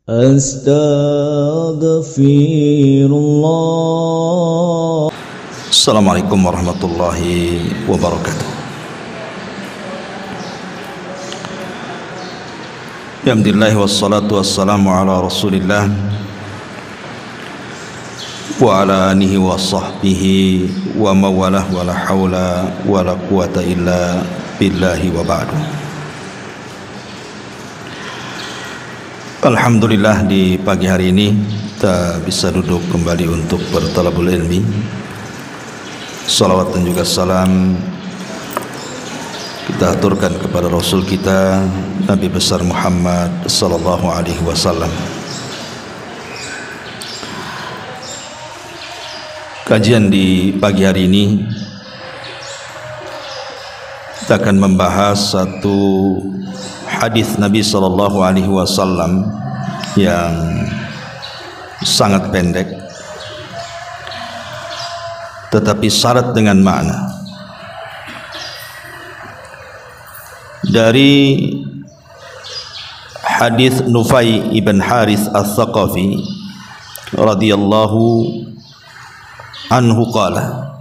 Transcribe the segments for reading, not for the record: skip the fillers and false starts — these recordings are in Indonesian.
Astaghfirullah. Assalamualaikum warahmatullahi wabarakatuh. Alhamdulillah wassalatu wassalamu ala Rasulillah wa ala alihi wa sahbihi wa mawalah wa la hawla wa la quwata illa billahi wa ba'du. Alhamdulillah, di pagi hari ini kita bisa duduk kembali untuk bertalabul ilmi. Salawat dan juga salam kita aturkan kepada Rasul kita Nabi besar Muhammad sallallahu alaihi wasallam. Kajian di pagi hari ini kita akan membahas satu hadis Nabi sallallahu alaihi wasallam yang sangat pendek tetapi syarat dengan makna. Dari hadis Nufai ibn Harith al-Thaqafi radhiyallahu anhu qala,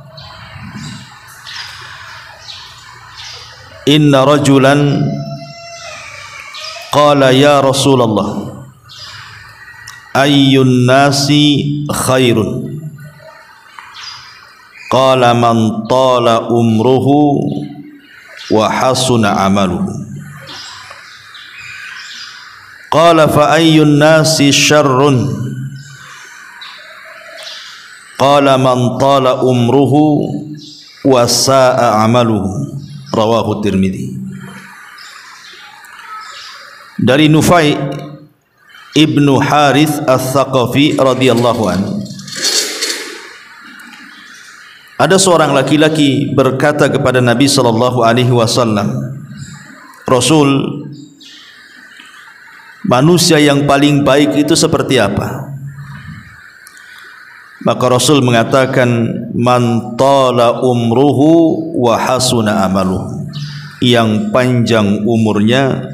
inna rajulan qala ya Rasulullah ayyun nasi khairun, qala man tala umruhu wa hasuna amaluhu, qala fa ayyun nasi syarrun, qala man tala umruhu wa sa'a amaluhu, rawahu Tirmidzi. Dari Nufai ibnu Harith al-Thaqafi radhiyallahu anhu, ada seorang laki-laki berkata kepada Nabi sallallahu alaihi wasallam, Rasul, manusia yang paling baik itu seperti apa? Maka Rasul mengatakan, man tala umruhu wa hasuna amaluhu, yang panjang umurnya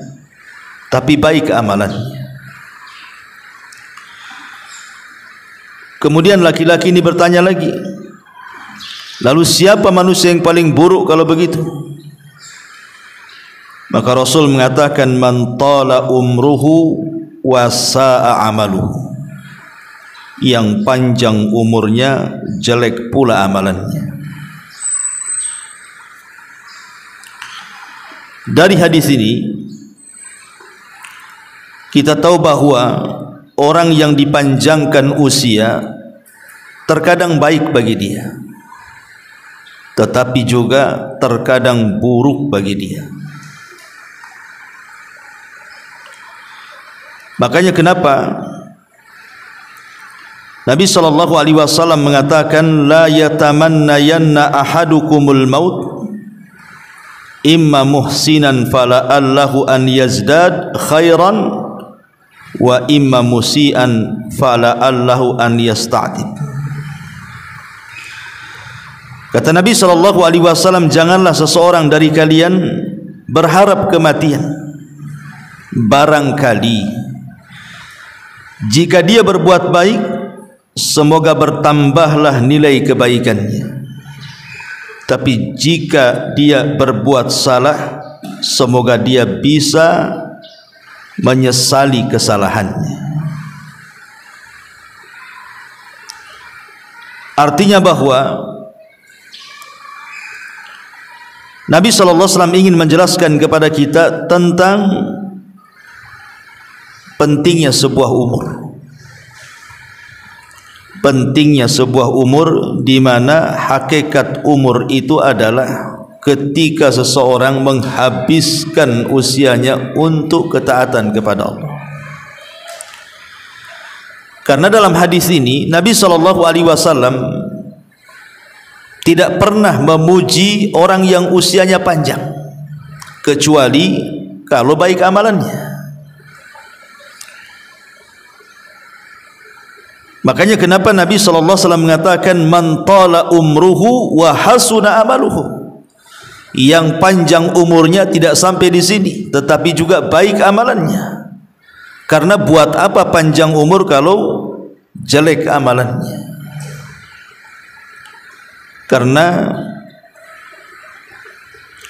tapi baik amalannya. Kemudian laki-laki ini bertanya lagi, lalu siapa manusia yang paling buruk kalau begitu? Maka Rasul mengatakan, man tala umruhu wa sa'a amaluhu, yang panjang umurnya jelek pula amalannya. Dari hadis ini kita tahu bahwa orang yang dipanjangkan usia terkadang baik bagi dia, tetapi juga terkadang buruk bagi dia. Makanya kenapa Nabi sallallahu alaihi wasallam mengatakan, la yatamannayanna ahadukumul maut imma muhsinan fala allahu an yazdad khairan wa imma musian fala allahu an yasta'tib. Kata Nabi sallallahu alaihi wasallam, janganlah seseorang dari kalian berharap kematian, barangkali jika dia berbuat baik, semoga bertambahlah nilai kebaikannya, tapi jika dia berbuat salah, semoga dia bisa menyesali kesalahannya. Artinya bahwa Nabi SAW ingin menjelaskan kepada kita tentang pentingnya sebuah umur. Pentingnya sebuah umur, di mana hakikat umur itu adalah ketika seseorang menghabiskan usianya untuk ketaatan kepada Allah. Karena dalam hadis ini Nabi SAW tidak pernah memuji orang yang usianya panjang, kecuali kalau baik amalannya. Makanya kenapa Nabi SAW mengatakan, man tala umruhu wa hasuna amaluhu, yang panjang umurnya tidak sampai di sini, tetapi juga baik amalannya. Karena buat apa panjang umur kalau jelek amalannya? Karena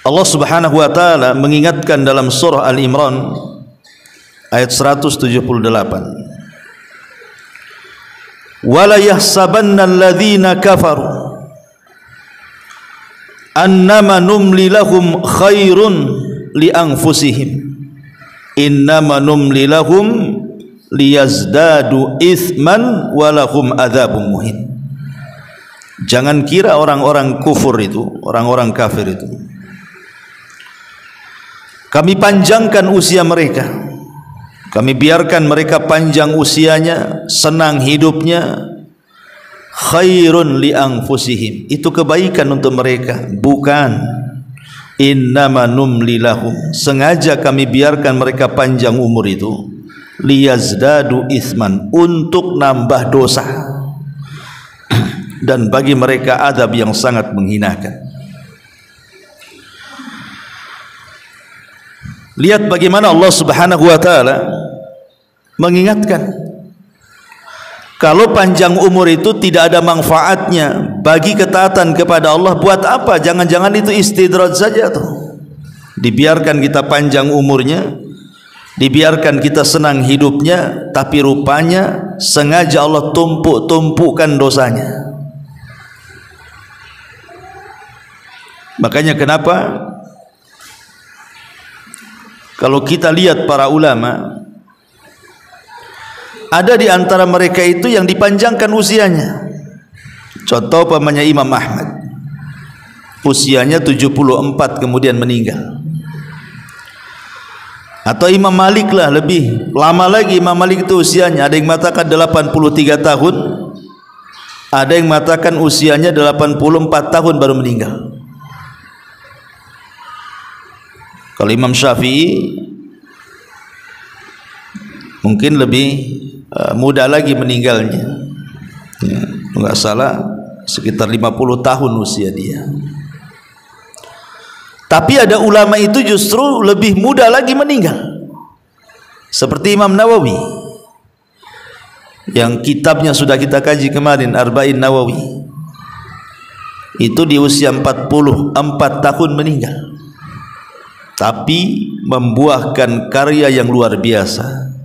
Allah Subhanahu wa taala mengingatkan dalam surah Al-Imran ayat 178, wala yahsabanna alladhina kafaru annama numli lahum khairun li anfusihim innama numli lahum liyazdadu ithman walahum adzabun muhin. Jangan kira orang-orang kufur itu, orang-orang kafir itu, kami panjangkan usia mereka, kami biarkan mereka panjang usianya, senang hidupnya, khairun li anfusihim, itu kebaikan untuk mereka. Bukan, innama numli lahum, sengaja kami biarkan mereka panjang umur itu, liyazdadu ithman, untuk nambah dosa, dan bagi mereka adab yang sangat menghinakan. Lihat bagaimana Allah Subhanahu wa taala mengingatkan, kalau panjang umur itu tidak ada manfaatnya bagi ketaatan kepada Allah, buat apa? Jangan-jangan itu istidraj saja tuh. Dibiarkan kita panjang umurnya, dibiarkan kita senang hidupnya, tapi rupanya sengaja Allah tumpuk-tumpukkan dosanya. Makanya kenapa kalau kita lihat para ulama, ada di antara mereka itu yang dipanjangkan usianya. Contoh pamannya Imam Ahmad, usianya 74 kemudian meninggal. Atau Imam Malik lah, lebih lama lagi Imam Malik itu usianya, ada yang mengatakan 83 tahun, ada yang mengatakan usianya 84 tahun baru meninggal. Kalau Imam Syafi'i mungkin lebih muda lagi meninggalnya, ya, enggak salah sekitar 50 tahun usia dia. Tapi ada ulama itu justru lebih muda lagi meninggal, seperti Imam Nawawi yang kitabnya sudah kita kaji kemarin, Arba'in Nawawi, itu di usia 44 tahun meninggal, tapi membuahkan karya yang luar biasa.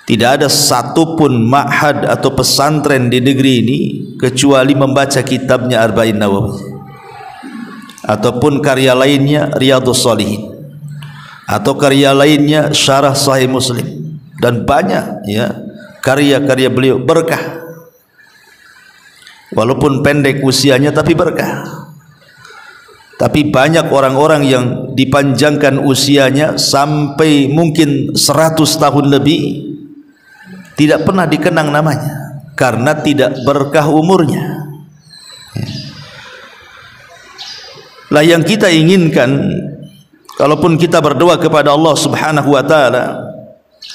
Tidak ada satupun ma'had atau pesantren di negeri ini kecuali membaca kitabnya Arba'in Nawawi, ataupun karya lainnya Riyadhus Shalihin, atau karya lainnya Syarah Sahih Muslim, dan banyak ya karya-karya beliau berkah. Walaupun pendek usianya tapi berkah. Tapi banyak orang-orang yang dipanjangkan usianya sampai mungkin 100 tahun lebih, tidak pernah dikenang namanya karena tidak berkah umurnya. Lah yang kita inginkan, kalaupun kita berdoa kepada Allah Subhanahu wa taala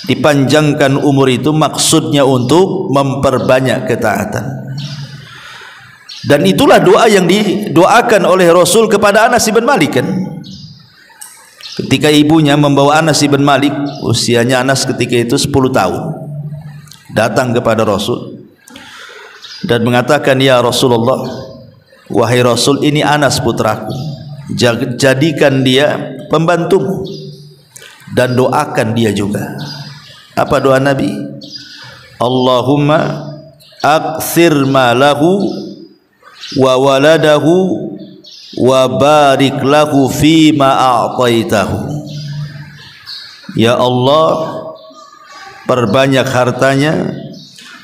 dipanjangkan umur itu, maksudnya untuk memperbanyak ketaatan. Dan itulah doa yang didoakan oleh Rasul kepada Anas bin Malik kan. Ketika ibunya membawa Anas bin Malik, usianya Anas ketika itu 10 tahun, datang kepada Rasul dan mengatakan, ya Rasulullah, wahai Rasul, ini Anas putraku, jadikan dia pembantumu dan doakan dia juga. Apa doa Nabi? Allahumma aktsir malahu wa waladahu wa barik lahu fima a'taitahu. Ya Allah, perbanyak hartanya,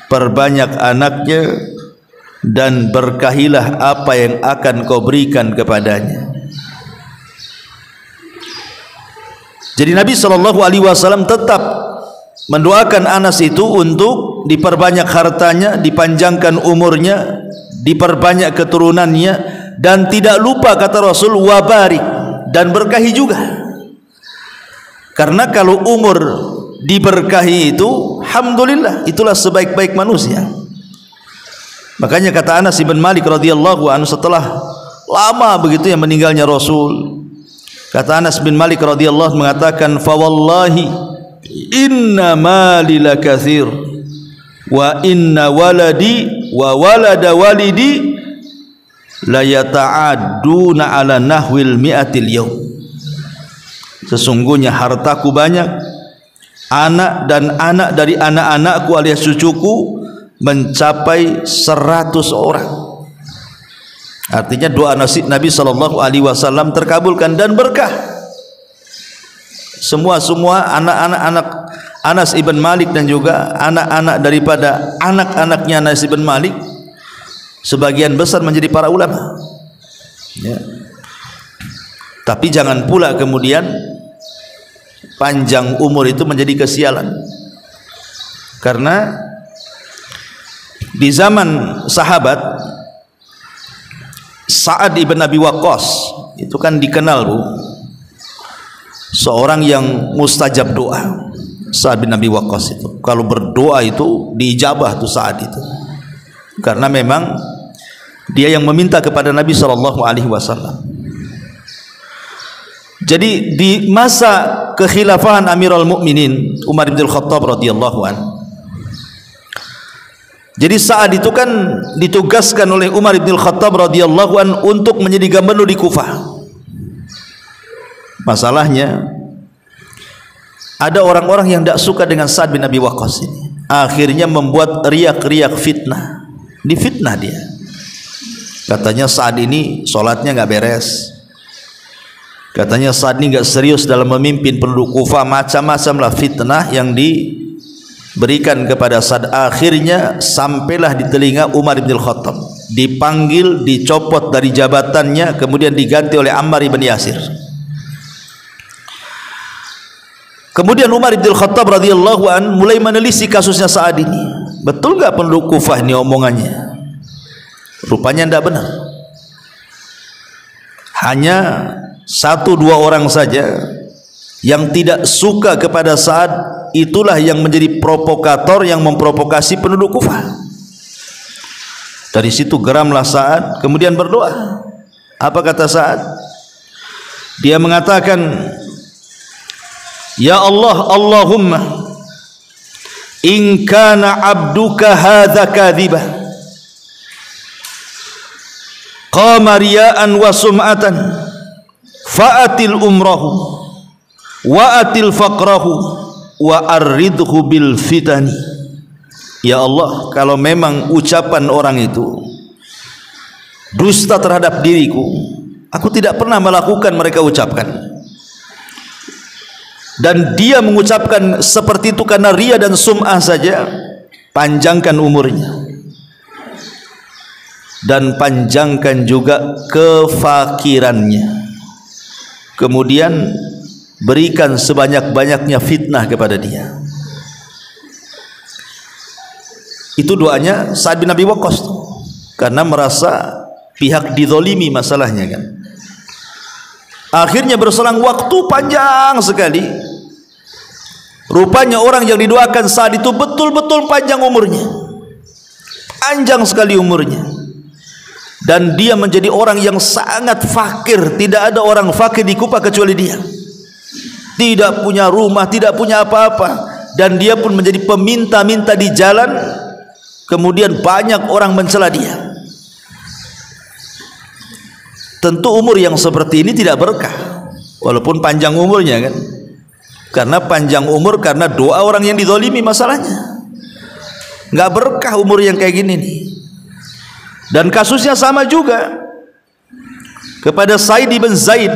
perbanyak anaknya, dan berkahilah apa yang akan kau berikan kepadanya. Jadi Nabi SAW tetap mendoakan Anas itu untuk diperbanyak hartanya, dipanjangkan umurnya, diperbanyak keturunannya, dan tidak lupa kata Rasul wabarik, dan berkahi juga. Karena kalau umur diberkahi itu, alhamdulillah, itulah sebaik-baik manusia. Makanya kata Anas bin Malik radhiyallahu anhu, setelah lama begitu yang meninggalnya Rasul, kata Anas bin Malik radhiyallahu mengatakan, fa wallahi inna mali lakatsir wa inna waladi wa walada walidi la yata'adduna ala nahwil mi'atil yawm. Sesungguhnya hartaku banyak, anak dan anak dari anak-anakku alias cucuku mencapai 100 orang. Artinya doa Nabi sallallahu alaihi wasallam terkabulkan dan berkah. Semua anak-anak Anas ibn Malik dan juga anak-anak daripada anak-anaknya Anas ibn Malik sebagian besar menjadi para ulama, ya. Tapi jangan pula kemudian panjang umur itu menjadi kesialan, karena di zaman sahabat Sa'ad ibn Abi Waqqas itu kan dikenal, Bu, seorang yang mustajab doa. Sa'ad bin Abi Waqqas itu kalau berdoa itu diijabah tuh Sa'ad itu, karena memang dia yang meminta kepada Nabi SAW. Jadi di masa kekhilafahan Amirul Mukminin Umar bin Khattab radhiyallahu anhu, jadi Sa'ad itu kan ditugaskan oleh Umar bin Khattab radhiyallahu anhu untuk menjadi gubernur di Kufah. Masalahnya ada orang-orang yang tidak suka dengan Sa'ad bin Abi Waqqas ini, akhirnya membuat riak-riak fitnah, difitnah dia. Katanya Sa'ad ini sholatnya nggak beres, katanya Sa'ad ini nggak serius dalam memimpin penduduk Kufah, macam-macam lah fitnah yang diberikan kepada Sa'ad. Akhirnya sampailah di telinga Umar bin Khattab, dipanggil, dicopot dari jabatannya, kemudian diganti oleh Ammar bin Yasir. Kemudian Umar bin Khattab radhiyallahu an mulai menelisik kasusnya Sa'ad ini. Betul nggak penduduk Kufah ini omongannya? Rupanya tidak benar. Hanya 1-2 orang saja yang tidak suka kepada Sa'ad, itulah yang menjadi provokator yang memprovokasi penduduk Kufah. Dari situ geramlah Sa'ad, kemudian berdoa. Apa kata Sa'ad? Dia mengatakan, ya Allah, Allahumma in kana abduka hadza kadhiba qama riya'an wa sum'atan fa'atil umrahu wa atil faqrahu wa arridhu bil fitani. Ya Allah, kalau memang ucapan orang itu dusta terhadap diriku, aku tidak pernah melakukan mereka ucapkan, dan dia mengucapkan seperti itu karena ria dan sum'ah saja, panjangkan umurnya dan panjangkan juga kefakirannya, kemudian berikan sebanyak-banyaknya fitnah kepada dia. Itu doanya Sa'ad bin Abi Waqqas karena merasa pihak dizolimi masalahnya kan. Akhirnya berselang waktu panjang sekali, rupanya orang yang didoakan Sa'ad itu betul-betul panjang umurnya, panjang sekali umurnya, dan dia menjadi orang yang sangat fakir. Tidak ada orang fakir di Kufah kecuali dia, tidak punya rumah, tidak punya apa-apa, dan dia pun menjadi peminta-minta di jalan. Kemudian banyak orang mencela dia. Tentu umur yang seperti ini tidak berkah, walaupun panjang umurnya kan, karena panjang umur karena doa orang yang dizalimi. Masalahnya nggak berkah umur yang kayak gini nih. Dan kasusnya sama juga kepada Sa'id ibn Zaid,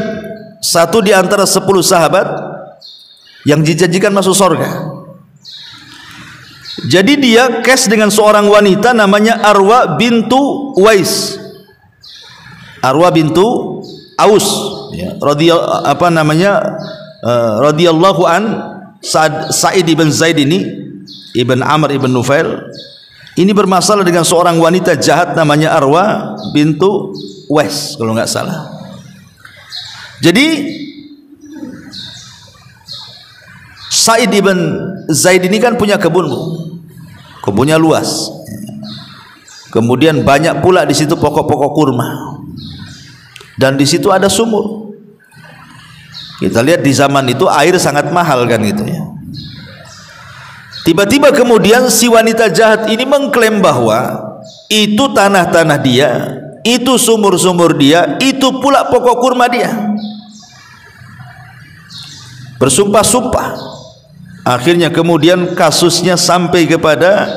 satu di antara 10 sahabat yang dijanjikan masuk surga. Jadi dia kes dengan seorang wanita namanya Arwa bintu Uwais, Arwa bintu Aus, ya, radhiyallahu an. Sa'id ibn Zaid ini ibn Amr ibn Nufail ini bermasalah dengan seorang wanita jahat namanya Arwa bintu Uwais kalau nggak salah. Jadi Sa'id ibn Zaid ini kan punya kebun, kebunnya luas, kemudian banyak pula di situ pokok-pokok kurma, dan di situ ada sumur. Kita lihat di zaman itu air sangat mahal kan gitu ya. Tiba-tiba kemudian si wanita jahat ini mengklaim bahwa itu tanah-tanah dia, itu sumur-sumur dia, itu pula pokok kurma dia. Bersumpah-sumpah. Akhirnya kemudian kasusnya sampai kepada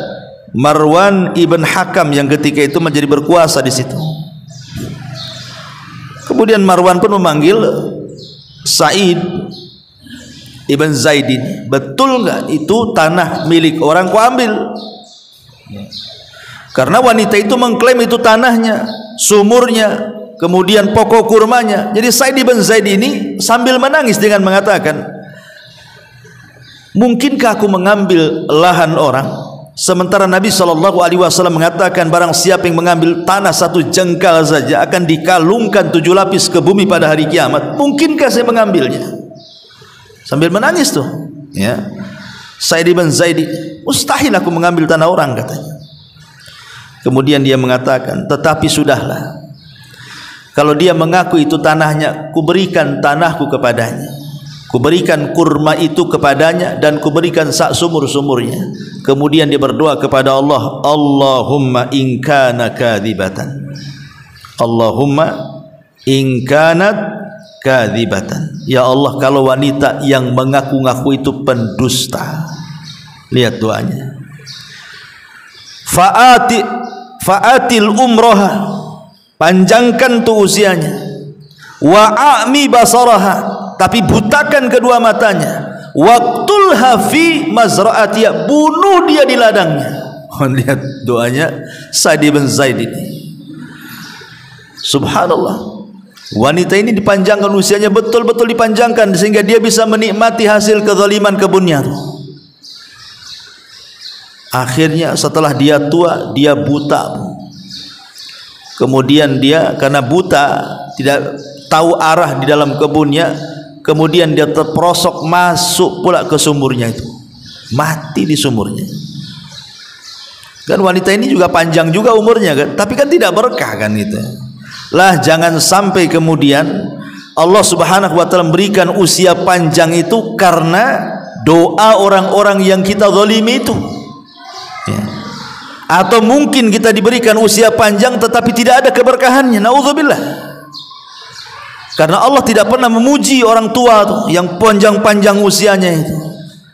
Marwan ibn Hakam yang ketika itu menjadi berkuasa di situ. Kemudian Marwan pun memanggil Sa'id ibn Zaidin, betul enggak itu tanah milik orang, kau ambil? Karena wanita itu mengklaim itu tanahnya, sumurnya, kemudian pokok kurmanya. Jadi Sa'id ibn Zaid ini sambil menangis dengan mengatakan, mungkinkah aku mengambil lahan orang, sementara Nabi SAW mengatakan barang siapa yang mengambil tanah satu jengkal saja akan dikalungkan 7 lapis ke bumi pada hari kiamat. Mungkinkah saya mengambilnya? Sambil menangis tuh, ya. Sa'id ibn Zaid, mustahil aku mengambil tanah orang, katanya. Kemudian dia mengatakan, tetapi sudahlah, kalau dia mengaku itu tanahnya, kuberikan tanahku kepadanya, kuberikan kurma itu kepadanya, dan kuberikan sak sumur-sumurnya. Kemudian dia berdoa kepada Allah, Allahumma in kana kadzibatan, Allahumma in kanat kadzibatan, ya Allah, kalau wanita yang mengaku-ngaku itu pendusta. Lihat doanya, fa'atil umroha, panjangkan tuh usianya, wa'ami basaraha, tapi butakan kedua matanya, waqtulha fi mazra'atiha, bunuh dia di ladangnya. Lihat doanya Sa'id bin Zaid ini. Subhanallah, wanita ini dipanjangkan usianya, betul-betul dipanjangkan sehingga dia bisa menikmati hasil kezaliman kebunnya. Akhirnya setelah dia tua, dia buta. Kemudian dia karena buta, tidak tahu arah di dalam kebunnya, kemudian dia terperosok masuk pula ke sumurnya itu, mati di sumurnya. Kan wanita ini juga panjang juga umurnya kan, tapi kan tidak berkah kan gitu. Lah jangan sampai kemudian Allah Subhanahu wa taala memberikan usia panjang itu karena doa orang-orang yang kita zalimi itu, ya. Atau mungkin kita diberikan usia panjang tetapi tidak ada keberkahannya, naudzubillah. Karena Allah tidak pernah memuji orang tua tuh yang panjang-panjang usianya itu,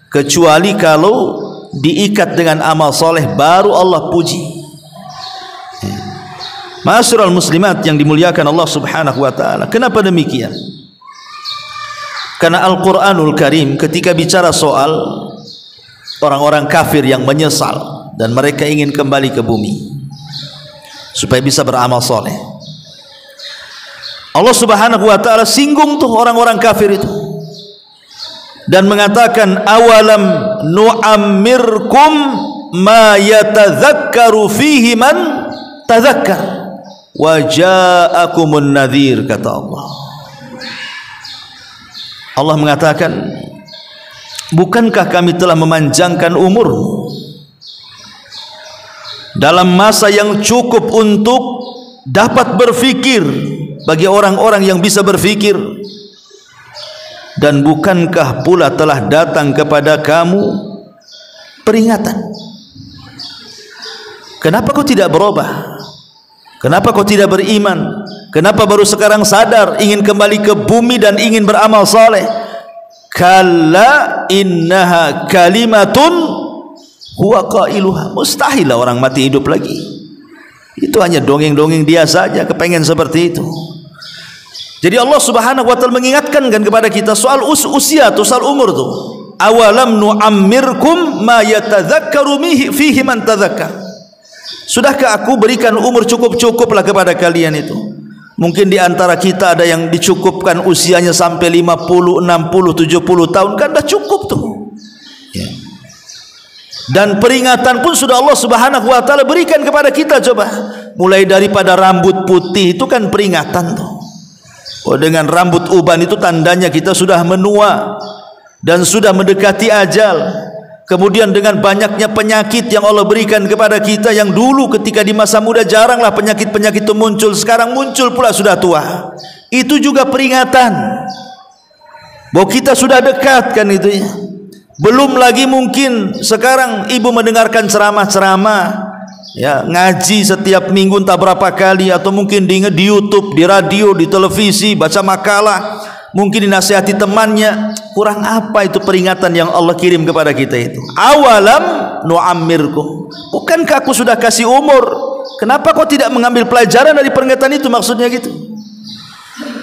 kecuali kalau diikat dengan amal soleh baru Allah puji. Ma'asyiral muslimat yang dimuliakan Allah Subhanahu wa taala. Kenapa demikian? Karena Al-Qur'anul Karim ketika bicara soal orang-orang kafir yang menyesal dan mereka ingin kembali ke bumi supaya bisa beramal soleh, Allah Subhanahu wa taala singgung tuh orang-orang kafir itu dan mengatakan, awalam nu'ammirkum ma yatadzakkaru fihi man tadzakkar wa ja'akumun nadhir, kata Allah. Allah mengatakan, bukankah kami telah memanjangkan umurmu dalam masa yang cukup untuk dapat berfikir bagi orang-orang yang bisa berfikir, dan bukankah pula telah datang kepada kamu peringatan? Kenapa kau tidak berubah? Kenapa kau tidak beriman? Kenapa baru sekarang sadar ingin kembali ke bumi dan ingin beramal saleh? Kalla innaha kalimatun huwa qailuha. Mustahil orang mati hidup lagi. Itu hanya dongeng-dongeng dia saja kepengen seperti itu. Jadi Allah Subhanahu wa taala mengingatkan kan kepada kita soal usia tuh, soal umur tuh. Awalam nu'ammirkum ma yatadzakkaru fihi man tadzakkar. Sudahkah aku berikan umur cukup-cukuplah kepada kalian itu? Mungkin di antara kita ada yang dicukupkan usianya sampai 50, 60, 70 tahun, kan dah cukup tuh. Ya. Dan peringatan pun sudah Allah Subhanahu wa taala berikan kepada kita, coba. Mulai daripada rambut putih itu kan peringatan tuh. Oh, dengan rambut uban itu tandanya kita sudah menua dan sudah mendekati ajal. Kemudian dengan banyaknya penyakit yang Allah berikan kepada kita, yang dulu ketika di masa muda jaranglah penyakit-penyakit itu muncul, sekarang muncul pula sudah tua. Itu juga peringatan bahwa kita sudah dekat kan itu ya. Belum lagi mungkin sekarang ibu mendengarkan ceramah-ceramah, ya, ngaji setiap minggu entah berapa kali, atau mungkin di YouTube, di radio, di televisi, baca makalah, mungkin dinasihati temannya. Kurang apa itu peringatan yang Allah kirim kepada kita itu? Awalam nu'ammirkum, bukankah aku sudah kasih umur? Kenapa kau tidak mengambil pelajaran dari peringatan itu? Maksudnya gitu.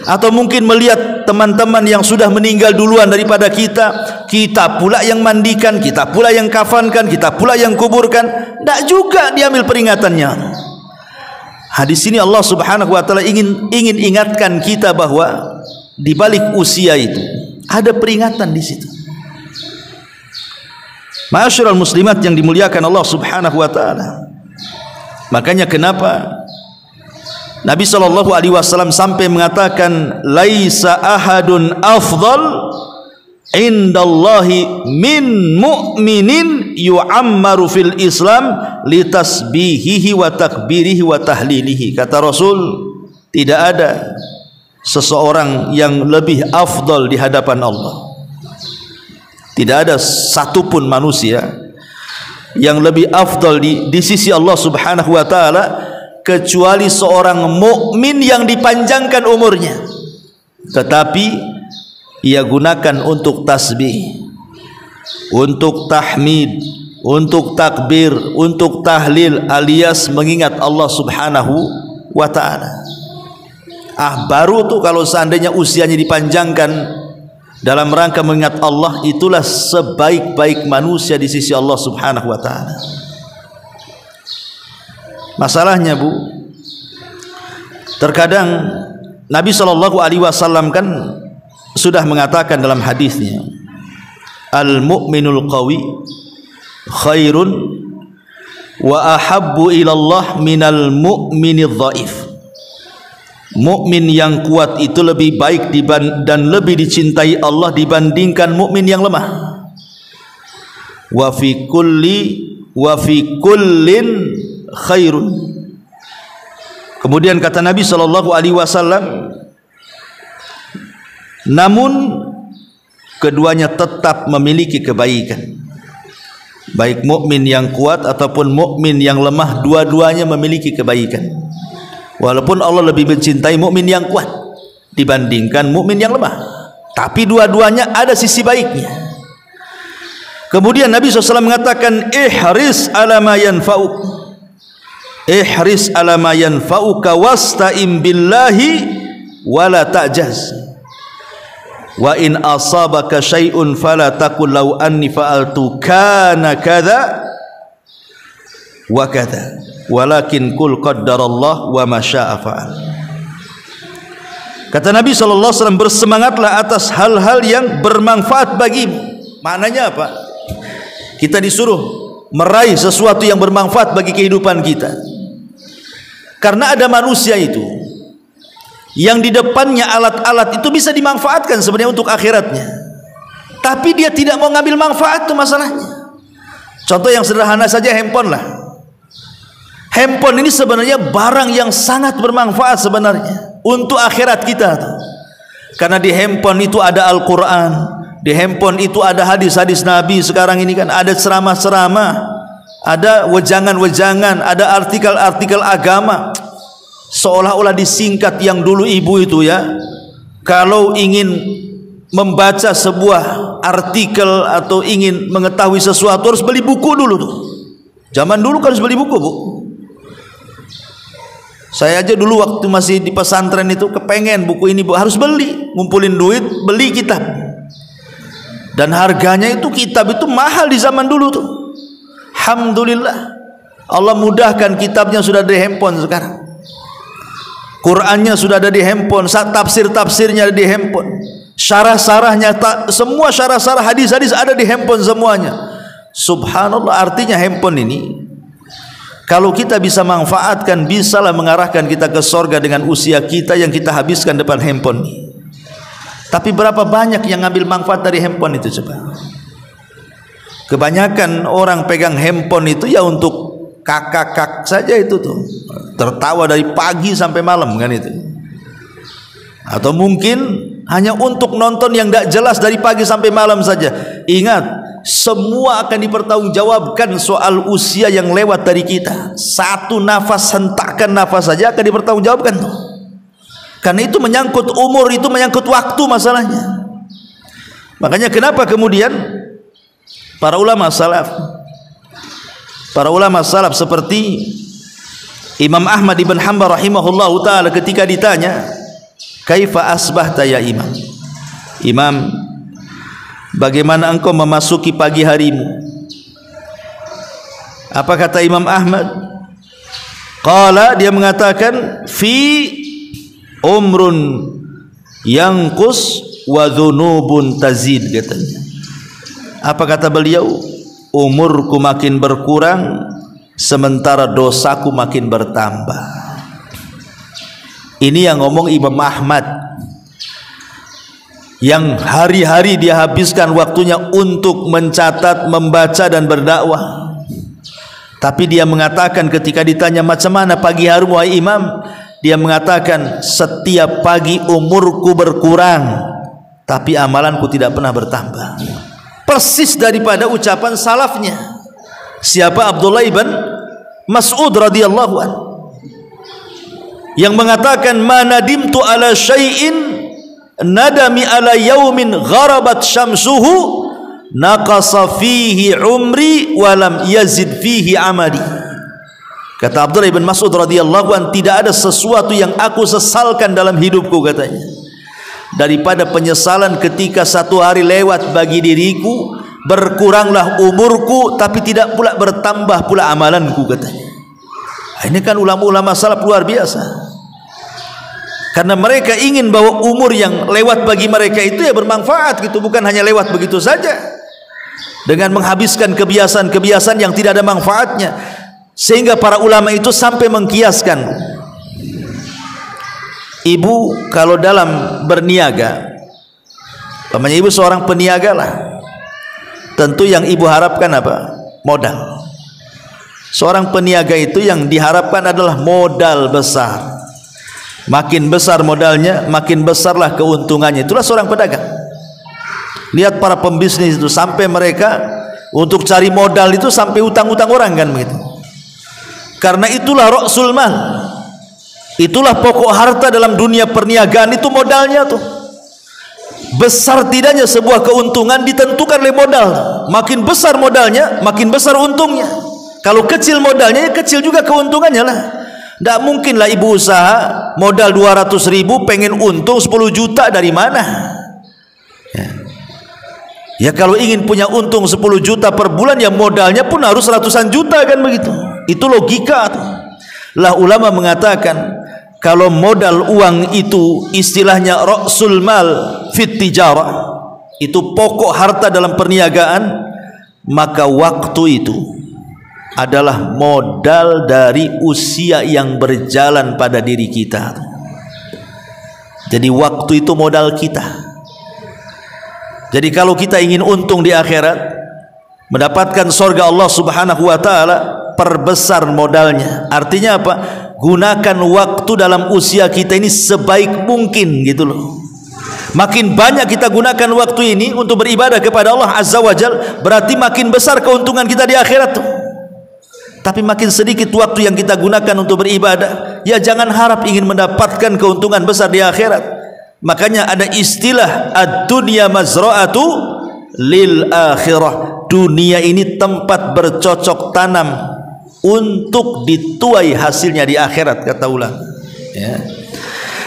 Atau mungkin melihat teman-teman yang sudah meninggal duluan daripada kita pula yang mandikan, kita pula yang kafankan, kita pula yang kuburkan. Tidak juga diambil peringatannya. Hadis ini Allah Subhanahu wa taala ingin ingatkan kita bahwa di balik usia itu ada peringatan di situ. Ma'asyiral muslimat yang dimuliakan Allah Subhanahu wa taala. Makanya kenapa Nabi SAW sampai mengatakan, laisa ahadun afdal indallahi min mu'minin yu'ammaru fil Islam litasbihihi wa takbirihi wa tahlilihi. Kata Rasul, tidak ada seseorang yang lebih afdal di hadapan Allah. Tidak ada satupun manusia yang lebih afdal di sisi Allah Subhanahu wa taala kecuali seorang mukmin yang dipanjangkan umurnya, tetapi ia gunakan untuk tasbih, untuk tahmid, untuk takbir, untuk tahlil, alias mengingat Allah Subhanahu wa taala. Baru tuh kalau seandainya usianya dipanjangkan dalam rangka mengingat Allah, itulah sebaik-baik manusia di sisi Allah Subhanahu wa taala. Masalahnya, Bu, terkadang Nabi SAW kan sudah mengatakan dalam hadisnya, al-mu'minul qawi khairun wa ahabbu ilallah minal mu'minidh dhaif. Mukmin yang kuat itu lebih baik dan lebih dicintai Allah dibandingkan mukmin yang lemah. Wa fi kullin khairun. Kemudian kata Nabi SAW, namun keduanya tetap memiliki kebaikan. Baik mukmin yang kuat ataupun mukmin yang lemah, dua-duanya memiliki kebaikan. Walaupun Allah lebih mencintai mukmin yang kuat dibandingkan mukmin yang lemah, tapi dua-duanya ada sisi baiknya. Kemudian Nabi SAW mengatakan, ihris ala ma yanfa'uk, ihris ala ma yanfa'uka wasta'im billahi wala ta'jaz, wa in asabaka syai'un fala taqul law anni fa'altu kana kadza wa kadza, walakin qul qaddarallah wa ma syaa fa'al. Kata Nabi SAW, bersemangatlah atas hal-hal yang bermanfaat bagimu. Maknanya apa? Kita disuruh meraih sesuatu yang bermanfaat bagi kehidupan kita. Karena ada manusia itu yang di depannya alat-alat itu bisa dimanfaatkan sebenarnya untuk akhiratnya, tapi dia tidak mau ngambil manfaat, itu masalahnya. Contoh yang sederhana saja, handphone lah. Handphone ini sebenarnya barang yang sangat bermanfaat sebenarnya untuk akhirat kita. Karena di handphone itu ada Al-Quran, di handphone itu ada hadis-hadis Nabi. Sekarang ini kan ada ceramah-ceramah, ada wejangan-wejangan, ada artikel-artikel agama, seolah-olah disingkat. Yang dulu ibu itu ya, kalau ingin membaca sebuah artikel atau ingin mengetahui sesuatu harus beli buku dulu tuh. Zaman dulu kan harus beli buku, Bu. Saya aja dulu waktu masih di pesantren itu kepengen buku ini, Bu, harus beli, ngumpulin duit, beli kitab. Dan harganya itu, kitab itu mahal di zaman dulu tuh. Alhamdulillah, Allah mudahkan, kitabnya sudah di handphone sekarang. Qurannya sudah ada di handphone, tafsir-tafsirnya ada di handphone, syarah-syarahnya, semua syarah-syarah hadis-hadis ada di handphone semuanya. Subhanallah, artinya handphone ini kalau kita bisa manfaatkan, bisalah mengarahkan kita ke sorga dengan usia kita yang kita habiskan depan handphone ini. Tapi berapa banyak yang ngambil manfaat dari handphone itu coba? Kebanyakan orang pegang handphone itu ya untuk kakak saja itu tuh, tertawa dari pagi sampai malam kan itu. Atau mungkin hanya untuk nonton yang tidak jelas dari pagi sampai malam saja. Ingat, semua akan dipertanggungjawabkan soal usia yang lewat dari kita. Satu nafas, hentakan nafas saja akan dipertanggungjawabkan tuh. Karena itu menyangkut umur, itu menyangkut waktu masalahnya. Makanya kenapa kemudian para ulama salaf seperti Imam Ahmad ibn Hanbal rahimahullahu ta'ala ketika ditanya, kaifa asbahta ya imam? Imam, bagaimana engkau memasuki pagi harimu? Apa kata Imam Ahmad? Qala, dia mengatakan, fi umrun yanqus wa dhunubun tazid, katanya. Apa kata beliau? Umurku makin berkurang sementara dosaku makin bertambah. Ini yang ngomong Imam Ahmad, yang hari-hari dia habiskan waktunya untuk mencatat, membaca dan berdakwah. Tapi dia mengatakan ketika ditanya macam mana pagi hari wahai imam, dia mengatakan setiap pagi umurku berkurang tapi amalanku tidak pernah bertambah. Persis daripada ucapan salafnya. Siapa? Abdullah ibn Mas'ud radhiyallahu anhu, yang mengatakan manadimtu ala syai'in nadami ala yaumin gharabat syamsuhu naqasa fihi umri walam yazid fihi amali. Kata Abdullah ibn Mas'ud radhiyallahu anhu, tidak ada sesuatu yang aku sesalkan dalam hidupku, katanya, daripada penyesalan ketika satu hari lewat bagi diriku, berkuranglah umurku tapi tidak pula bertambah pula amalanku, katanya. Ini kan ulama-ulama salaf luar biasa, karena mereka ingin bahwa umur yang lewat bagi mereka itu ya bermanfaat gitu, bukan hanya lewat begitu saja dengan menghabiskan kebiasaan-kebiasaan yang tidak ada manfaatnya. Sehingga para ulama itu sampai mengkiaskan, ibu kalau dalam berniaga, namanya ibu seorang peniaga lah, tentu yang ibu harapkan apa? Modal. Seorang peniaga itu yang diharapkan adalah modal besar. Makin besar modalnya, makin besarlah keuntungannya. Itulah seorang pedagang. Lihat para pembisnis itu, sampai mereka untuk cari modal itu sampai utang-utang orang, kan begitu. Karena itulah ra'sul mal, itulah pokok harta dalam dunia perniagaan, itu modalnya tuh. Besar tidaknya sebuah keuntungan ditentukan oleh modal. Makin besar modalnya, makin besar untungnya. Kalau kecil modalnya, ya kecil juga keuntungannya lah. Tidak mungkinlah ibu usaha modal 200.000 pengen untung 10 juta, dari mana? Ya kalau ingin punya untung 10 juta per bulan, ya modalnya pun harus ratusan juta, kan begitu. Itu logika lah. Ulama mengatakan kalau modal uang itu istilahnya ra'sul mal fit tijarah, itu pokok harta dalam perniagaan, maka waktu itu adalah modal dari usia yang berjalan pada diri kita. Jadi waktu itu modal kita. Jadi kalau kita ingin untung di akhirat, mendapatkan surga Allah Subhanahu wa taala, perbesar modalnya. Artinya apa? Gunakan waktu dalam usia kita ini sebaik mungkin, gitu loh. Makin banyak kita gunakan waktu ini untuk beribadah kepada Allah Azza wa Jal, berarti makin besar keuntungan kita di akhirat tuh. Tapi makin sedikit waktu yang kita gunakan untuk beribadah, ya jangan harap ingin mendapatkan keuntungan besar di akhirat. Makanya ada istilah ad-dunya mazra'atu lil akhirah. Dunia ini tempat bercocok tanam untuk dituai hasilnya di akhirat, kata ulama. Ya.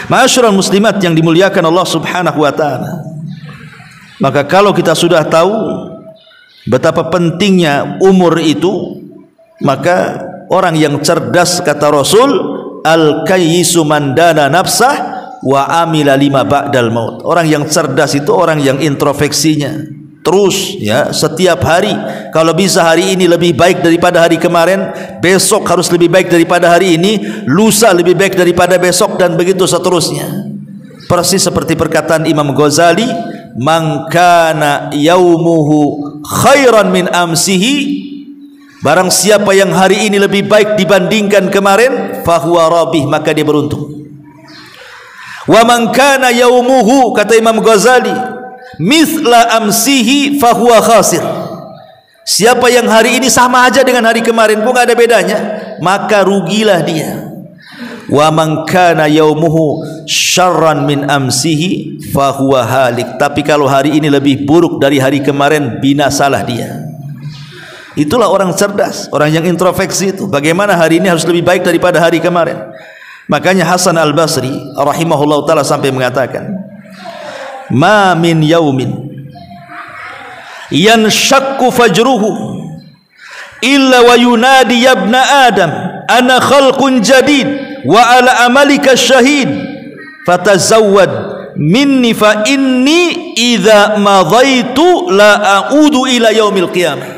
Ma'asyiral muslimat yang dimuliakan Allah Subhanahu wa taala. Maka kalau kita sudah tahu betapa pentingnya umur itu, maka orang yang cerdas, kata Rasul, al-kayyisu man dana nafsah wa amila lima ba'dal maut. Orang yang cerdas itu orang yang introspeksinya terus, ya, setiap hari. Kalau bisa hari ini lebih baik daripada hari kemarin, besok harus lebih baik daripada hari ini, lusa lebih baik daripada besok, dan begitu seterusnya. Persis seperti perkataan Imam Ghazali, man kana yaumuhu khairan min amsihi, barang siapa yang hari ini lebih baik dibandingkan kemarin, fahuwa rabih, maka dia beruntung. Wa man kana yaumuhu, kata Imam Ghazali, mithla amsihi fahuwa khasir, Siapa yang hari ini sama aja dengan hari kemarin pun gak ada bedanya, maka rugilah dia. Wa man kana yaumuhu syarran min amsihi fahuwa halik. Tapi kalau hari ini lebih buruk dari hari kemarin, binasalah dia. Itulah orang cerdas, orang yang introspeksi itu. Bagaimana hari ini harus lebih baik daripada hari kemarin. Makanya Hasan Al-Basri rahimahullah ta'ala sampai mengatakan, ma min yaumin yanshakku fajruhu illa wa yunadi yabna adam ana khalqun jadid wa ala amalika syahid fatazawwad minni fa inni idza madaitu la a'udu ila yaumil qiyamah.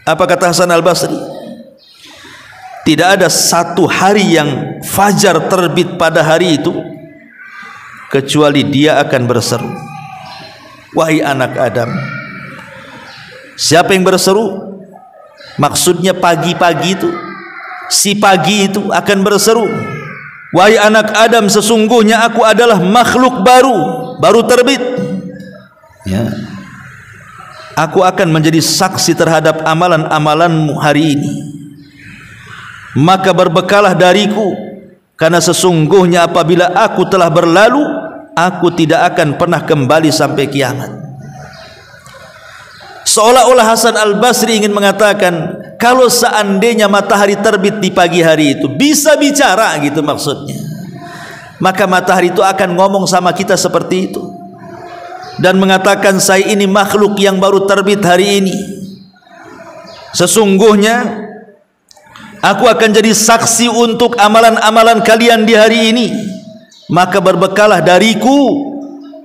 Apa kata Hasan Al-Basri? Tidak ada satu hari yang fajar terbit pada hari itu kecuali dia akan berseru, wahai anak Adam. Siapa yang berseru? Maksudnya pagi-pagi itu, si pagi itu akan berseru, wahai anak Adam, sesungguhnya aku adalah makhluk baru terbit, ya. Aku akan menjadi saksi terhadap amalan-amalanmu hari ini. Maka berbekalah dariku, karena sesungguhnya apabila aku telah berlalu, aku tidak akan pernah kembali sampai kiamat. Seolah-olah Hasan Al-Basri ingin mengatakan, kalau seandainya matahari terbit di pagi hari itu bisa bicara gitu maksudnya, maka matahari itu akan ngomong sama kita seperti itu dan mengatakan, saya ini makhluk yang baru terbit hari ini, sesungguhnya aku akan jadi saksi untuk amalan-amalan kalian di hari ini. Maka berbekalah dariku,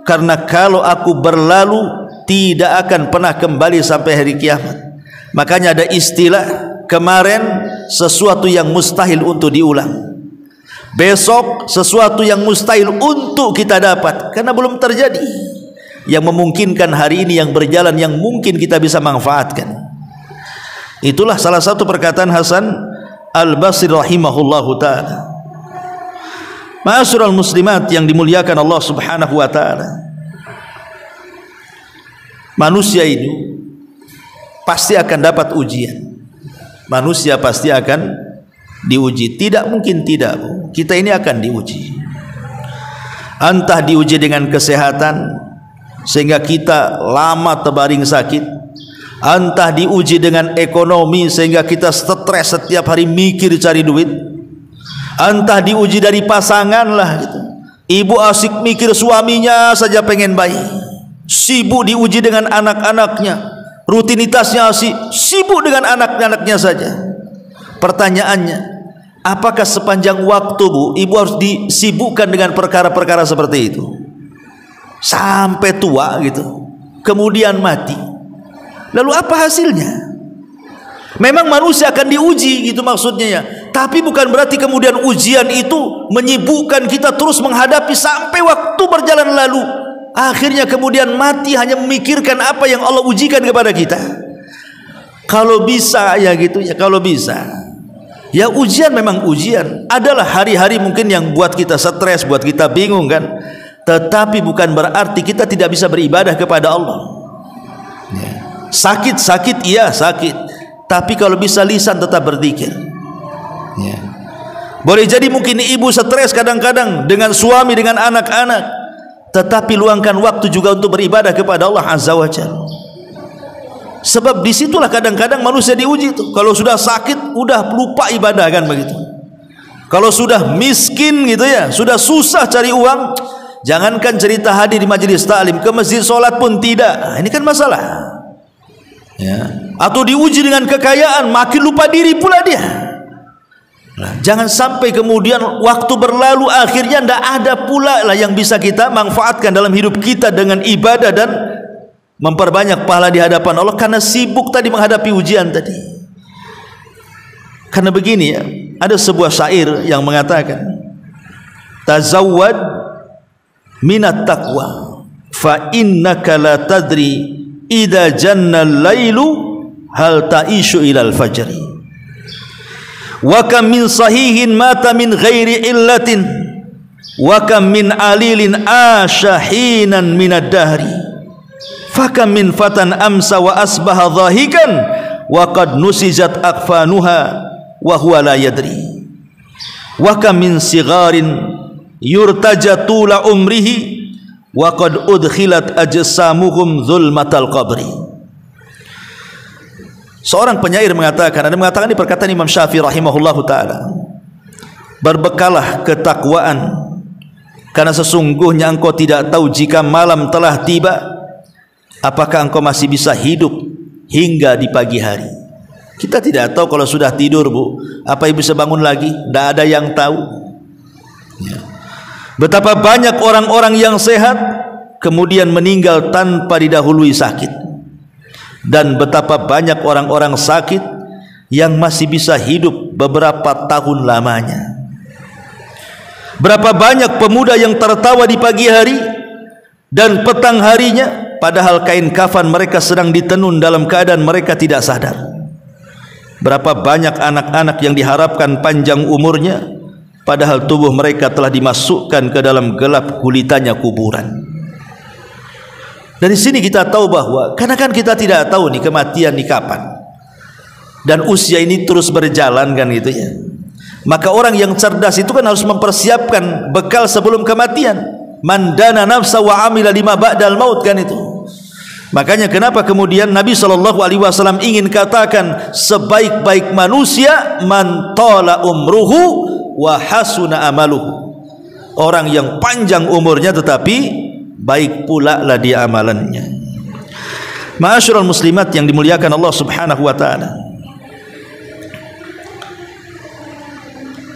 karena kalau aku berlalu tidak akan pernah kembali sampai hari kiamat. Makanya ada istilah, kemarin sesuatu yang mustahil untuk diulang, besok sesuatu yang mustahil untuk kita dapat karena belum terjadi. Yang memungkinkan hari ini yang berjalan, yang mungkin kita bisa manfaatkan. Itulah salah satu perkataan Hasan Al-Basri rahimahullahu ta'ala. Ma'asyiral muslimat yang dimuliakan Allah subhanahu wa ta'ala, manusia ini pasti akan dapat ujian. Manusia pasti akan diuji. Tidak mungkin tidak. Kita ini akan diuji. Entah diuji dengan kesehatan sehingga kita lama terbaring sakit, entah diuji dengan ekonomi sehingga kita stres setiap hari mikir cari duit, entah diuji dari pasangan lah gitu. Ibu asik mikir suaminya saja pengen bayi, sibuk diuji dengan anak-anaknya, rutinitasnya sibuk dengan anak-anaknya saja. Pertanyaannya, apakah sepanjang waktu bu, ibu harus disibukkan dengan perkara-perkara seperti itu sampai tua gitu, kemudian mati? Lalu apa hasilnya? Memang manusia akan diuji gitu maksudnya ya, tapi bukan berarti kemudian ujian itu menyibukkan kita terus menghadapi sampai waktu berjalan lalu, akhirnya kemudian mati hanya memikirkan apa yang Allah ujikan kepada kita. Kalau bisa ya gitu ya, kalau bisa ya, ujian memang ujian. Adalah hari-hari mungkin yang buat kita stres, buat kita bingung kan, tetapi bukan berarti kita tidak bisa beribadah kepada Allah. Sakit-sakit iya sakit, tapi kalau bisa lisan tetap berzikir. Boleh jadi mungkin ibu stres kadang-kadang dengan suami, dengan anak-anak, tetapi luangkan waktu juga untuk beribadah kepada Allah Azza wa Jalla. Sebab disitulah kadang-kadang manusia diuji itu. Kalau sudah sakit udah lupa ibadah kan begitu. Kalau sudah miskin gitu ya, sudah susah cari uang, jangankan cerita hadir di majelis taklim, ke masjid sholat pun tidak. Nah, ini kan masalah ya. Atau diuji dengan kekayaan, makin lupa diri pula dia. Nah, jangan sampai kemudian waktu berlalu akhirnya tidak ada pula lah yang bisa kita manfaatkan dalam hidup kita dengan ibadah dan memperbanyak pahala di hadapan Allah karena sibuk tadi menghadapi ujian tadi. Karena begini ya, ada sebuah syair yang mengatakan, tazawwad minat taqwa fa innaka la tadri idza janna al-lailu hal ta'ishu ilal fajri wa kam min sahihin mata min ghairi illatin wa kam min alilin ashahinan minad dahri fa kam min fatan amsa wa asbaha dhahikan wa qad nusijat akfanuha wa huwa la yadri wa kam min sigharin yurtaja tula umrihi wa qad udkhilat ajsamuhum zulmatal qabri. Seorang penyair mengatakan, ada mengatakan di perkataan Imam Syafi'i rahimahullahu taala, berbekalah ketakwaan, karena sesungguhnya engkau tidak tahu jika malam telah tiba, apakah engkau masih bisa hidup hingga di pagi hari. Kita tidak tahu kalau sudah tidur, Bu, apa ibu bisa bangun lagi? Tidak ada yang tahu. Betapa banyak orang-orang yang sehat kemudian meninggal tanpa didahului sakit, dan betapa banyak orang-orang sakit yang masih bisa hidup beberapa tahun lamanya. Berapa banyak pemuda yang tertawa di pagi hari dan petang harinya, padahal kain kafan mereka sedang ditenun dalam keadaan mereka tidak sadar. Berapa banyak anak-anak yang diharapkan panjang umurnya, padahal tubuh mereka telah dimasukkan ke dalam gelap gulitannya kuburan. Dari sini kita tahu bahwa, karena kan kita tidak tahu nih kematian nih kapan, dan usia ini terus berjalan kan gitu ya. Maka orang yang cerdas itu kan harus mempersiapkan bekal sebelum kematian. Man dana nafsa wa amila lima ba'dal maut, kan itu. Makanya kenapa kemudian Nabi SAW ingin katakan sebaik-baik manusia man tala umruhu wa hasuna amaluhu, orang yang panjang umurnya tetapi baik pula lah dia amalannya. Ma'asyiral muslimat yang dimuliakan Allah Subhanahu wa taala,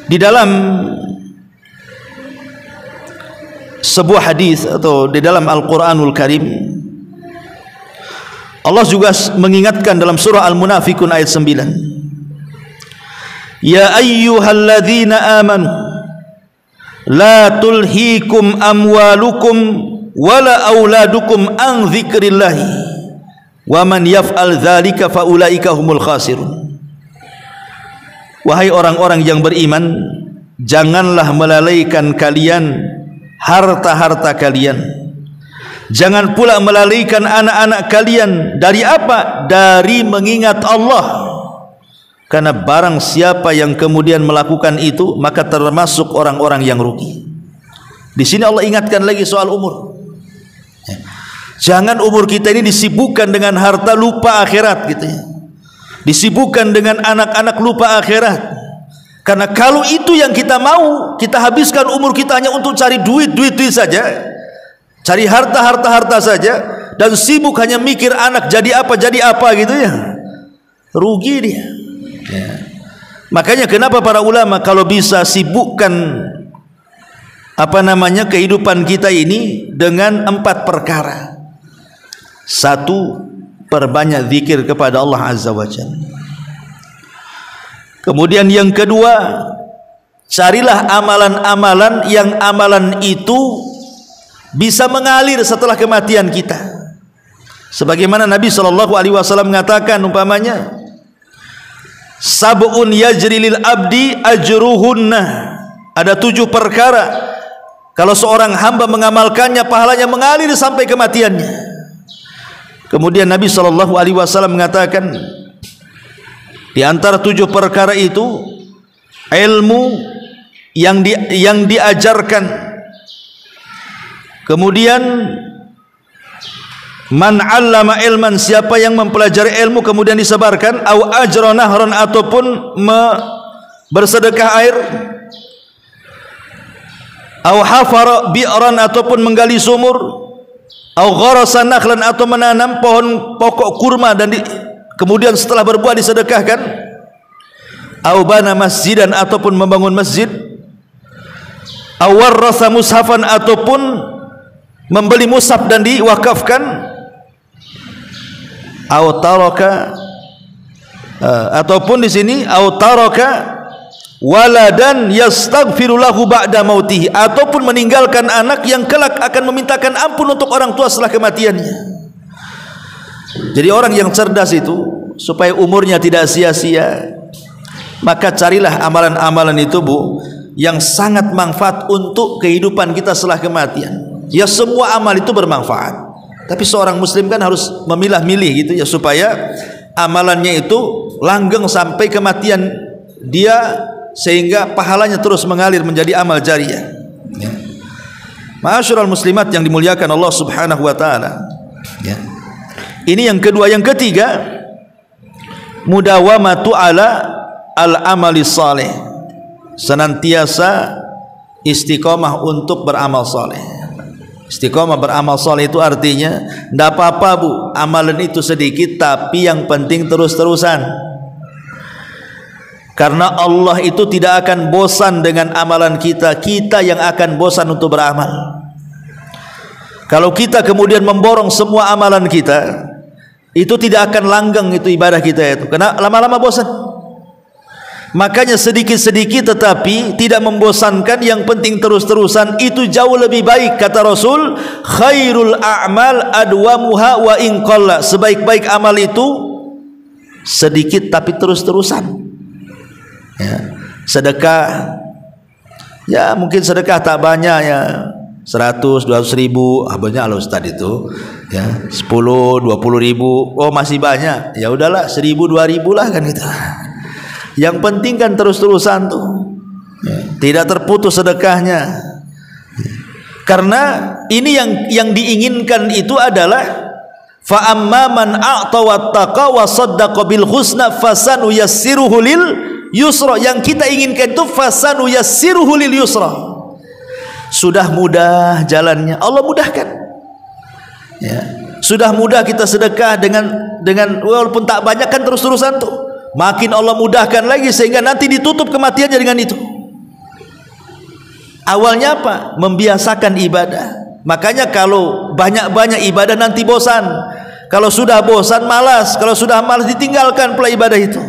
di dalam sebuah hadis atau di dalam Al-Qur'anul Karim, Allah juga mengingatkan dalam surah Al-Munafiqun ayat 9, ya ayyuhalladzina amanu la tulhikum amwalukum wala auladukum an dzikrillahi wa man yaf'al dzalika faulaika humul khasirun. Wahai orang-orang yang beriman, janganlah melalaikan kalian harta-harta kalian, jangan pula melalaikan anak-anak kalian. Dari apa? Dari mengingat Allah. Karena barang siapa yang kemudian melakukan itu, maka termasuk orang-orang yang rugi. Di sini Allah ingatkan lagi soal umur. Jangan umur kita ini disibukkan dengan harta, lupa akhirat gitu ya. Disibukkan dengan anak-anak, lupa akhirat. Karena kalau itu yang kita mau, kita habiskan umur kita hanya untuk cari duit saja, cari harta saja, dan sibuk hanya mikir anak jadi apa gitu ya, rugi dia ya. Makanya kenapa para ulama kalau bisa sibukkan kehidupan kita ini dengan 4 perkara. 1, perbanyak zikir kepada Allah Azza wa Jalla. Kemudian yang kedua, carilah amalan-amalan yang amalan itu bisa mengalir setelah kematian kita. Sebagaimana Nabi SAW mengatakan umpamanya, sab'un yajri lil abdi ajruhunna. Ada 7 perkara kalau seorang hamba mengamalkannya, pahalanya mengalir sampai kematiannya. Kemudian Nabi SAW mengatakan, di antara 7 perkara itu, ilmu yang diajarkan. Kemudian man 'allama ilman, siapa yang mempelajari ilmu kemudian disebarkan, au ajra nahran, ataupun bersedekah air, au hafara bi'ran, ataupun menggali sumur, au gharasa nakhlan, atau menanam pohon pokok kurma dan kemudian setelah berbuah disedekahkan, au bana masjidan, ataupun membangun masjid, au warrasa mushafan, ataupun membeli mushaf dan diwakafkan, au taraka, ataupun di sini au taraka waladan yastaghfiru lahu ba'da mautihi, ataupun meninggalkan anak yang kelak akan memintakan ampun untuk orang tua setelah kematiannya. Jadi orang yang cerdas itu, supaya umurnya tidak sia-sia, maka carilah amalan-amalan itu, Bu, yang sangat manfaat untuk kehidupan kita setelah kematian. Ya, semua amal itu bermanfaat, tapi seorang muslim kan harus memilah-milih gitu ya, supaya amalannya itu langgeng sampai kematian dia, sehingga pahalanya terus mengalir menjadi amal jariyah. Ya. Ma'asyiral muslimat yang dimuliakan Allah Subhanahu wa taala. Ya. Ini yang kedua. Yang ketiga, mudawamatu ala al-amali saleh. Senantiasa istiqomah untuk beramal saleh. Istiqomah beramal saleh itu artinya tidak apa-apa bu, amalan itu sedikit, tapi yang penting terus-terusan. Karena Allah itu tidak akan bosan dengan amalan kita, kita yang akan bosan untuk beramal. Kalau kita kemudian memborong semua amalan kita, itu tidak akan langgeng itu ibadah kita itu, karena lama-lama bosan. Makanya sedikit-sedikit tetapi tidak membosankan, yang penting terus-terusan, itu jauh lebih baik. Kata Rasul, khairul a'mal adwamuha wa in qalla. Sebaik-baik amal itu sedikit tapi terus-terusan. Ya. Sedekah, ya mungkin sedekah tak banyak ya, 100-200 ribu, banyak loh Ustaz itu ya, 10-20 ribu, oh masih banyak, ya udahlah 1000-2000 lah kan gitu. Yang penting kan terus-terusan tuh, ya, tidak terputus sedekahnya. Karena ini yang diinginkan itu adalah fa amma man a'ta wattaqa wa saddaqa bil husna fasanu yassiruhu lil yusra. Yang kita inginkan itu fasanu yassiruhu lil yusra. Sudah mudah jalannya, Allah mudahkan. Ya. Sudah mudah kita sedekah dengan walaupun tak banyak kan terus-terusan tuh. Makin Allah mudahkan lagi sehingga nanti ditutup kematiannya dengan itu. Awalnya apa? Membiasakan ibadah. Makanya kalau banyak-banyak ibadah nanti bosan. Kalau sudah bosan malas, kalau sudah malas ditinggalkan pula ibadah itu.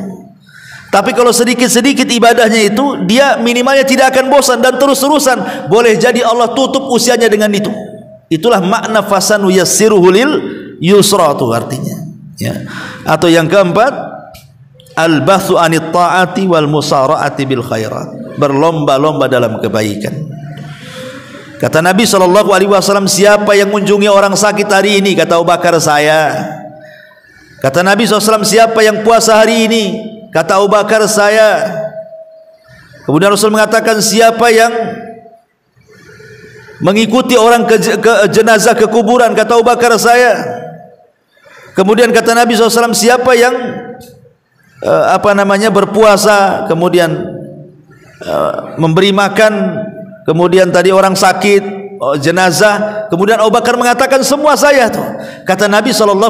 Tapi kalau sedikit-sedikit ibadahnya itu, dia minimalnya tidak akan bosan dan terus-terusan. Boleh jadi Allah tutup usianya dengan itu. Itulah makna fasanu yassiruhu lil yusra itu artinya. Ya. Atau yang keempat, al-bathu anit ta'ati wal musara'ati bil khairat. Berlomba-lomba dalam kebaikan. Kata Nabi SAW, siapa yang mengunjungi orang sakit hari ini? Kata Abu Bakar, saya. Kata Nabi SAW, siapa yang puasa hari ini? Kata Abu Bakar, saya. Kemudian Rasul mengatakan, siapa yang mengikuti orang ke jenazah ke kuburan? Kata Abu Bakar, saya. Kemudian kata Nabi SAW, siapa yang berpuasa, kemudian memberi makan, kemudian tadi orang sakit, jenazah, kemudian Abu Bakar mengatakan semua saya tuh. Kata Nabi SAW,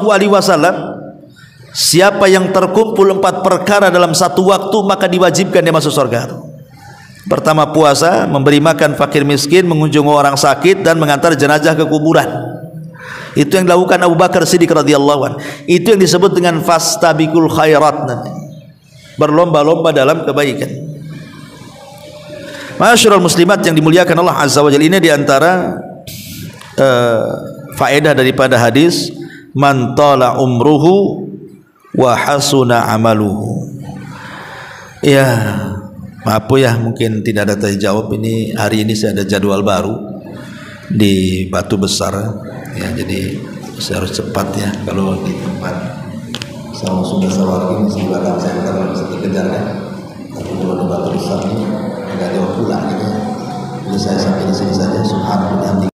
siapa yang terkumpul 4 perkara dalam satu waktu, maka diwajibkan dia masuk surga tuh. Pertama puasa, memberi makan fakir miskin, mengunjungi orang sakit, dan mengantar jenazah ke kuburan. Itu yang dilakukan Abu Bakar Siddiq radhiyallahu anhu. Itu yang disebut dengan fastabiqul khairat, berlomba-lomba dalam kebaikan. Ma'asyiral muslimat yang dimuliakan Allah Azza wa Jalla, ini diantara faedah daripada hadis man tala umruhu wa hasuna amaluhu. Ya, maaf ya, mungkin tidak ada terjawab. Ini hari ini saya ada jadwal baru di Batu Besar ya, jadi saya harus cepat ya. Kalau di tempat sama sudah sawar ini sebelah saya kalau bisa dikejar kan, tapi kalau di Batu Besar ini agak jauh pulang gitu. Jadi saya sampai di sini saja. Subhanallah.